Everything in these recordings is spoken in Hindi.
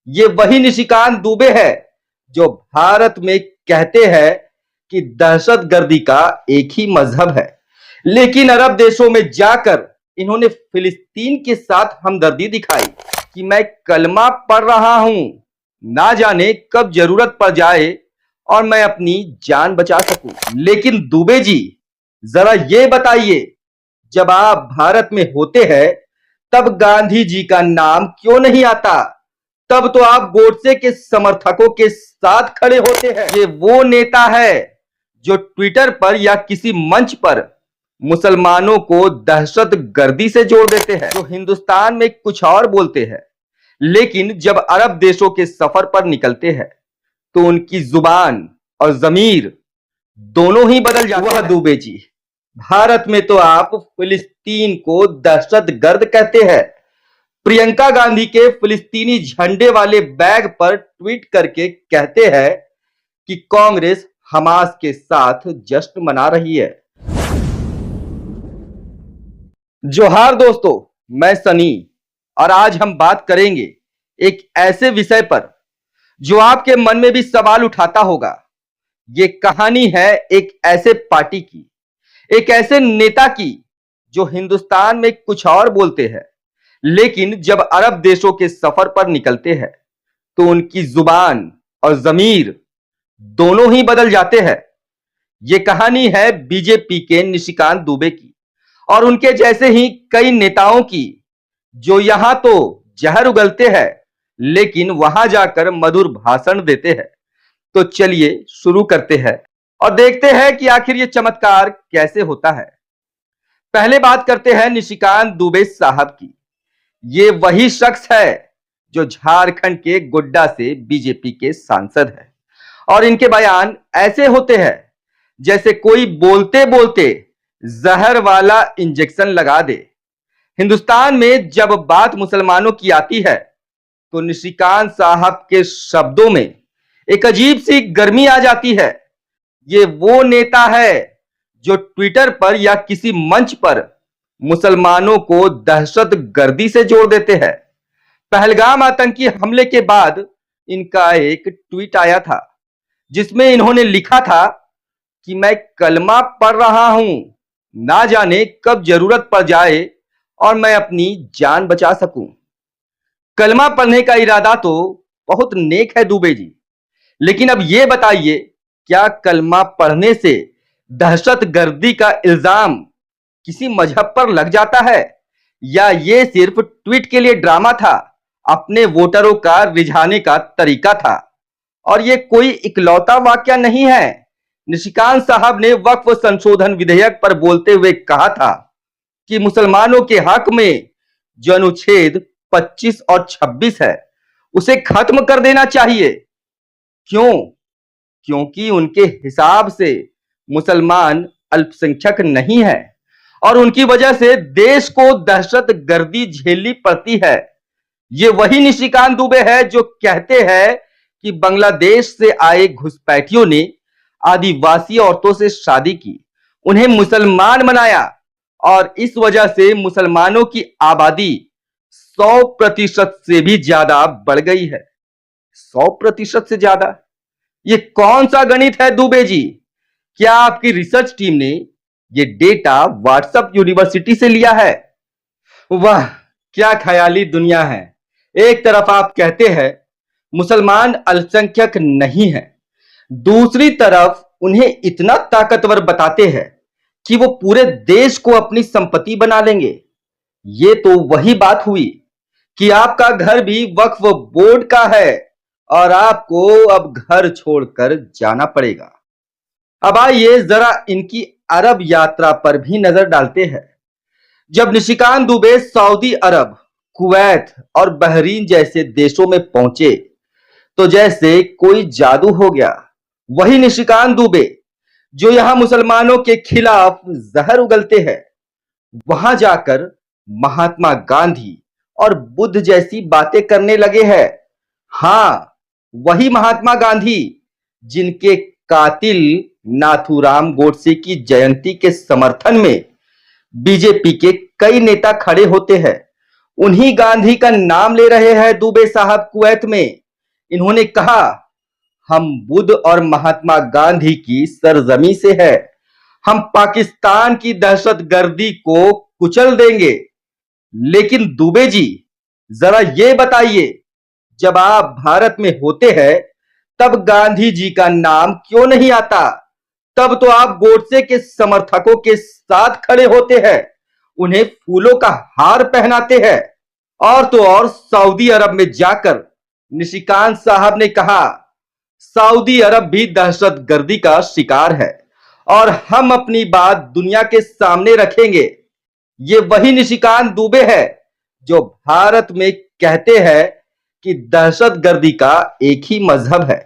ये वही निशिकांत दुबे है जो भारत में कहते हैं कि दहशतगर्दी का एक ही मजहब है, लेकिन अरब देशों में जाकर इन्होंने फिलिस्तीन के साथ हमदर्दी दिखाई कि मैं कलमा पढ़ रहा हूं, ना जाने कब जरूरत पड़ जाए और मैं अपनी जान बचा सकूं। लेकिन दुबे जी, जरा ये बताइए, जब आप भारत में होते हैं तब गांधी जी का नाम क्यों नहीं आता? तब तो आप गोडसे के समर्थकों के साथ खड़े होते हैं। ये वो नेता है जो ट्विटर पर या किसी मंच पर मुसलमानों को दहशतगर्दी से जोड़ देते हैं, जो हिंदुस्तान में कुछ और बोलते हैं, लेकिन जब अरब देशों के सफर पर निकलते हैं तो उनकी जुबान और जमीर दोनों ही बदल जाते हैं। वह दुबे जी, भारत में तो आप फिलिस्तीन को दहशतगर्द कहते हैं। प्रियंका गांधी के फिलिस्तीनी झंडे वाले बैग पर ट्वीट करके कहते हैं कि कांग्रेस हमास के साथ जश्न मना रही है। जोहार दोस्तों, मैं सनी और आज हम बात करेंगे एक ऐसे विषय पर जो आपके मन में भी सवाल उठाता होगा। ये कहानी है एक ऐसे पार्टी की, एक ऐसे नेता की जो हिंदुस्तान में कुछ और बोलते हैं, लेकिन जब अरब देशों के सफर पर निकलते हैं तो उनकी जुबान और जमीर दोनों ही बदल जाते हैं। ये कहानी है बीजेपी के निशिकांत दुबे की और उनके जैसे ही कई नेताओं की, जो यहां तो जहर उगलते हैं लेकिन वहां जाकर मधुर भाषण देते हैं। तो चलिए शुरू करते हैं और देखते हैं कि आखिर ये चमत्कार कैसे होता है। पहले बात करते हैं निशिकांत दुबे साहब की। ये वही शख्स है जो झारखंड के गोड्डा से बीजेपी के सांसद है और इनके बयान ऐसे होते हैं जैसे कोई बोलते बोलते जहर वाला इंजेक्शन लगा दे। हिंदुस्तान में जब बात मुसलमानों की आती है तो निशिकांत साहब के शब्दों में एक अजीब सी गर्मी आ जाती है। ये वो नेता है जो ट्विटर पर या किसी मंच पर मुसलमानों को दहशतगर्दी से जोड़ देते हैं। पहलगाम आतंकी हमले के बाद इनका एक ट्वीट आया था जिसमें इन्होंने लिखा था कि मैं कलमा पढ़ रहा हूं, ना जाने कब जरूरत पड़ जाए और मैं अपनी जान बचा सकूं। कलमा पढ़ने का इरादा तो बहुत नेक है दुबे जी, लेकिन अब यह बताइए, क्या कलमा पढ़ने से दहशतगर्दी का इल्जाम किसी मजहब पर लग जाता है, या ये सिर्फ ट्वीट के लिए ड्रामा था, अपने वोटरों का रिझाने का तरीका था? और ये कोई इकलौता वाकया नहीं है। निशिकांत साहब ने वक्फ संशोधन विधेयक पर बोलते हुए कहा था कि मुसलमानों के हक में जो अनुच्छेद 25 और 26 है उसे खत्म कर देना चाहिए। क्यों? क्योंकि उनके हिसाब से मुसलमान अल्पसंख्यक नहीं है और उनकी वजह से देश को दहशतगर्दी झेलनी पड़ती है। ये वही निशिकांत दुबे है जो कहते हैं कि बांग्लादेश से आए घुसपैठियों ने आदिवासी औरतों से शादी की, उन्हें मुसलमान बनाया और इस वजह से मुसलमानों की आबादी 100% से भी ज्यादा बढ़ गई है। 100% से ज्यादा? ये कौन सा गणित है दुबे जी? क्या आपकी रिसर्च टीम ने ये डेटा व्हाट्सएप यूनिवर्सिटी से लिया है? वाह, क्या ख्याली दुनिया है। एक तरफ आप कहते हैं मुसलमान अल्पसंख्यक नहीं है, दूसरी तरफ उन्हें इतना ताकतवर बताते हैं कि वो पूरे देश को अपनी संपत्ति बना लेंगे। ये तो वही बात हुई कि आपका घर भी वक्फ बोर्ड का है और आपको अब घर छोड़कर जाना पड़ेगा। अब आइए जरा इनकी अरब यात्रा पर भी नजर डालते हैं। जब निशिकांत दुबे सऊदी अरब, कुवैत और बहरीन जैसे देशों में पहुंचे तो जैसे कोई जादू हो गया। वही निशिकांत दुबे जो यहां मुसलमानों के खिलाफ जहर उगलते हैं, वहां जाकर महात्मा गांधी और बुद्ध जैसी बातें करने लगे हैं। हां, वही महात्मा गांधी जिनके कातिल नाथूराम गोडसे की जयंती के समर्थन में बीजेपी के कई नेता खड़े होते हैं। उन्हीं गांधी का नाम ले रहे हैं दुबे साहब कुवैत में। इन्होंने कहा, हम बुद्ध और महात्मा गांधी की सरजमी से है, हम पाकिस्तान की दहशतगर्दी को कुचल देंगे। लेकिन दुबे जी, जरा ये बताइए, जब आप भारत में होते हैं तब गांधी जी का नाम क्यों नहीं आता? तब तो आप गोडसे के समर्थकों के साथ खड़े होते हैं, उन्हें फूलों का हार पहनाते हैं। और तो और सऊदी अरब में जाकर निशिकांत साहब ने कहा, सऊदी अरब भी दहशतगर्दी का शिकार है और हम अपनी बात दुनिया के सामने रखेंगे। ये वही निशिकांत दुबे है जो भारत में कहते हैं कि दहशतगर्दी का एक ही मजहब है,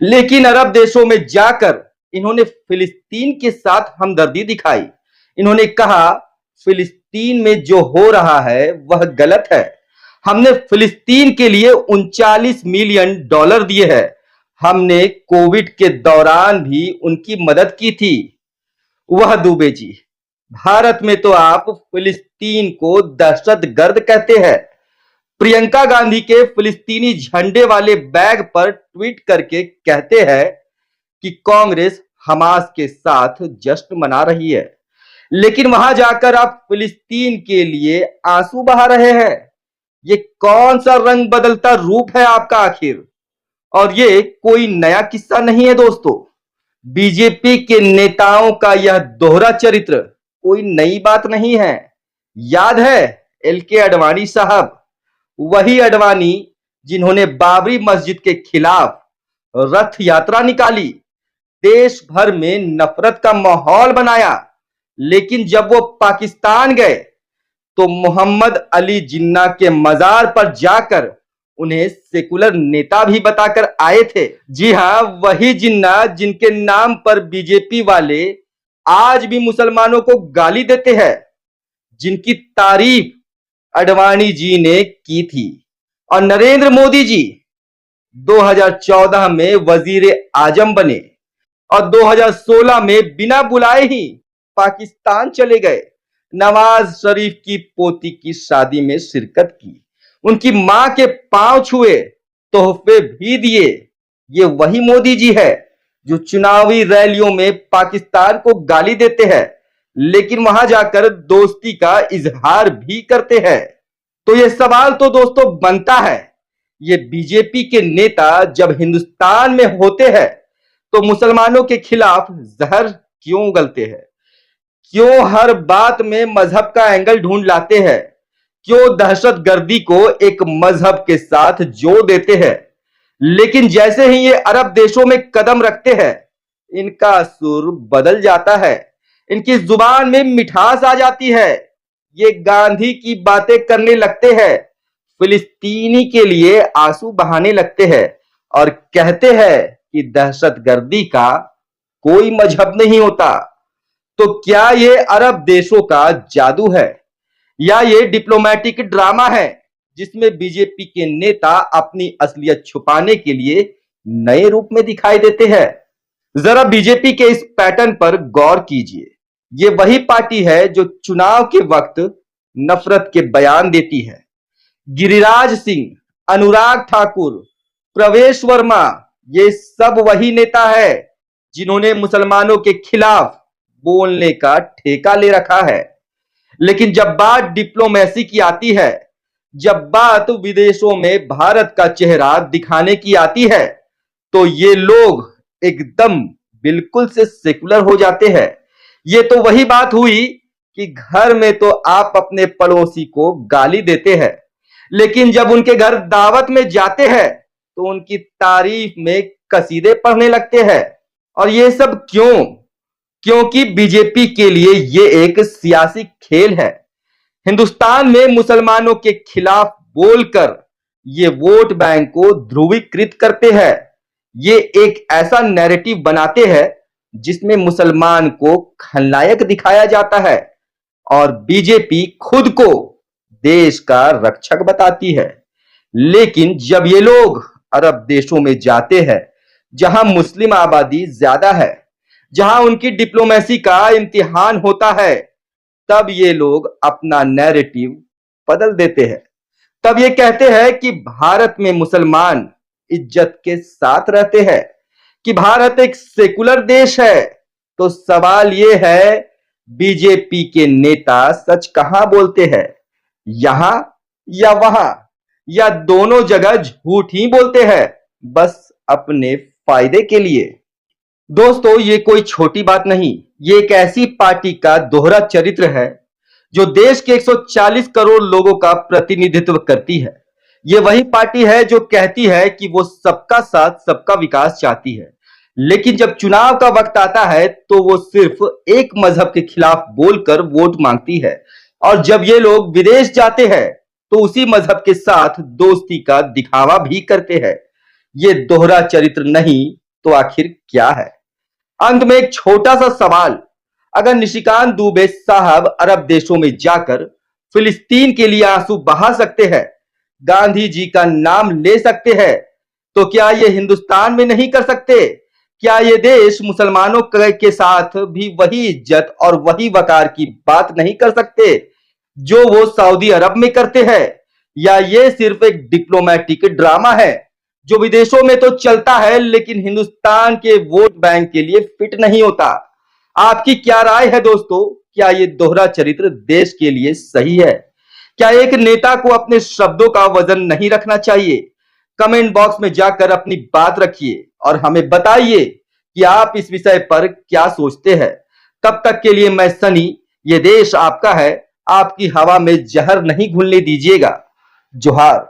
लेकिन अरब देशों में जाकर इन्होंने फिलिस्तीन के साथ हमदर्दी दिखाई। इन्होंने कहा, फिलिस्तीन में जो हो रहा है वह गलत है। हमने फिलिस्तीन के लिए 39 मिलियन डॉलर दिए हैं। हमने कोविड के दौरान भी उनकी मदद की थी। वह दुबे जी, भारत में तो आप फिलिस्तीन को दहशतगर्द कहते हैं। प्रियंका गांधी के फिलिस्तीनी झंडे वाले बैग पर ट्वीट करके कहते हैं कि कांग्रेस हमास के साथ जश्न मना रही है, लेकिन वहां जाकर आप फिलिस्तीन के लिए आंसू बहा रहे हैं। ये कौन सा रंग बदलता रूप है आपका आखिर? और ये कोई नया किस्सा नहीं है दोस्तों। बीजेपी के नेताओं का यह दोहरा चरित्र कोई नई बात नहीं है। याद है एल.के. आडवाणी साहब, वही आडवाणी जिन्होंने बाबरी मस्जिद के खिलाफ रथ यात्रा निकाली, देश भर में नफरत का माहौल बनाया, लेकिन जब वो पाकिस्तान गए तो मोहम्मद अली जिन्ना के मजार पर जाकर उन्हें सेकुलर नेता भी बताकर आए थे। जी हां, वही जिन्ना जिनके नाम पर बीजेपी वाले आज भी मुसलमानों को गाली देते हैं, जिनकी तारीफ आडवाणी जी ने की थी। और नरेंद्र मोदी जी 2014 में वजीर आजम बने और 2016 में बिना बुलाए ही पाकिस्तान चले गए। नवाज शरीफ की पोती की शादी में शिरकत की, उनकी मां के पांव छुए, तोहफे भी दिए। ये वही मोदी जी है जो चुनावी रैलियों में पाकिस्तान को गाली देते हैं, लेकिन वहां जाकर दोस्ती का इजहार भी करते हैं। तो ये सवाल तो दोस्तों बनता है, ये बीजेपी के नेता जब हिंदुस्तान में होते हैं तो मुसलमानों के खिलाफ जहर क्यों उगलते हैं? क्यों हर बात में मजहब का एंगल ढूंढ लाते हैं? क्यों दहशतगर्दी को एक मजहब के साथ जोड़ देते हैं? लेकिन जैसे ही ये अरब देशों में कदम रखते हैं, इनका सुर बदल जाता है, इनकी जुबान में मिठास आ जाती है। ये गांधी की बातें करने लगते हैं, फिलिस्तीनी के लिए आंसू बहाने लगते हैं और कहते हैं कि दहशतगर्दी का कोई मजहब नहीं होता। तो क्या ये अरब देशों का जादू है या ये डिप्लोमेटिक ड्रामा है जिसमें बीजेपी के नेता अपनी असलियत छुपाने के लिए नए रूप में दिखाई देते हैं? जरा बीजेपी के इस पैटर्न पर गौर कीजिए। ये वही पार्टी है जो चुनाव के वक्त नफरत के बयान देती है। गिरिराज सिंह, अनुराग ठाकुर, प्रवेश वर्मा, ये सब वही नेता है जिन्होंने मुसलमानों के खिलाफ बोलने का ठेका ले रखा है। लेकिन जब बात डिप्लोमेसी की आती है, जब बात विदेशों में भारत का चेहरा दिखाने की आती है, तो ये लोग एकदम बिल्कुल से सेकुलर हो जाते हैं। ये तो वही बात हुई कि घर में तो आप अपने पड़ोसी को गाली देते हैं, लेकिन जब उनके घर दावत में जाते हैं तो उनकी तारीफ में कसीदे पढ़ने लगते हैं। और ये सब क्यों? क्योंकि बीजेपी के लिए ये एक सियासी खेल है। हिंदुस्तान में मुसलमानों के खिलाफ बोलकर ये वोट बैंक को ध्रुवीकृत करते हैं। ये एक ऐसा नैरेटिव बनाते हैं जिसमें मुसलमान को खलनायक दिखाया जाता है और बीजेपी खुद को देश का रक्षक बताती है। लेकिन जब ये लोग अरब देशों में जाते हैं, जहां मुस्लिम आबादी ज्यादा है, जहां उनकी डिप्लोमेसी का इम्तिहान होता है, तब ये लोग अपना नैरेटिव बदल देते हैं। तब ये कहते हैं कि भारत में मुसलमान इज्जत के साथ रहते हैं, कि भारत एक सेकुलर देश है। तो सवाल ये है, बीजेपी के नेता सच कहां बोलते हैं, यहां या वहां, या दोनों जगह झूठ ही बोलते हैं, बस अपने फायदे के लिए। दोस्तों, ये कोई छोटी बात नहीं, ये एक ऐसी पार्टी का दोहरा चरित्र है जो देश के 140 करोड़ लोगों का प्रतिनिधित्व करती है। ये वही पार्टी है जो कहती है कि वो सबका साथ सबका विकास चाहती है, लेकिन जब चुनाव का वक्त आता है तो वो सिर्फ एक मजहब के खिलाफ बोलकर वोट मांगती है, और जब ये लोग विदेश जाते हैं तो उसी मजहब के साथ दोस्ती का दिखावा भी करते हैं। ये दोहरा चरित्र नहीं तो आखिर क्या है? अंत में एक छोटा सा सवाल, अगर निशिकांत दुबे साहब अरब देशों में जाकर फिलिस्तीन के लिए आंसू बहा सकते हैं, गांधी जी का नाम ले सकते हैं, तो क्या ये हिंदुस्तान में नहीं कर सकते? क्या ये देश मुसलमानों के साथ भी वही इज्जत और वही वकार की बात नहीं कर सकते जो वो सऊदी अरब में करते हैं? या ये सिर्फ एक डिप्लोमेटिक ड्रामा है जो विदेशों में तो चलता है लेकिन हिंदुस्तान के वोट बैंक के लिए फिट नहीं होता? आपकी क्या राय है दोस्तों? क्या ये दोहरा चरित्र देश के लिए सही है? क्या एक नेता को अपने शब्दों का वजन नहीं रखना चाहिए? कमेंट बॉक्स में जाकर अपनी बात रखिए और हमें बताइए कि आप इस विषय पर क्या सोचते हैं। तब तक के लिए मैं सनी, ये देश आपका है, आपकी हवा में जहर नहीं घुलने दीजिएगा। जोहार।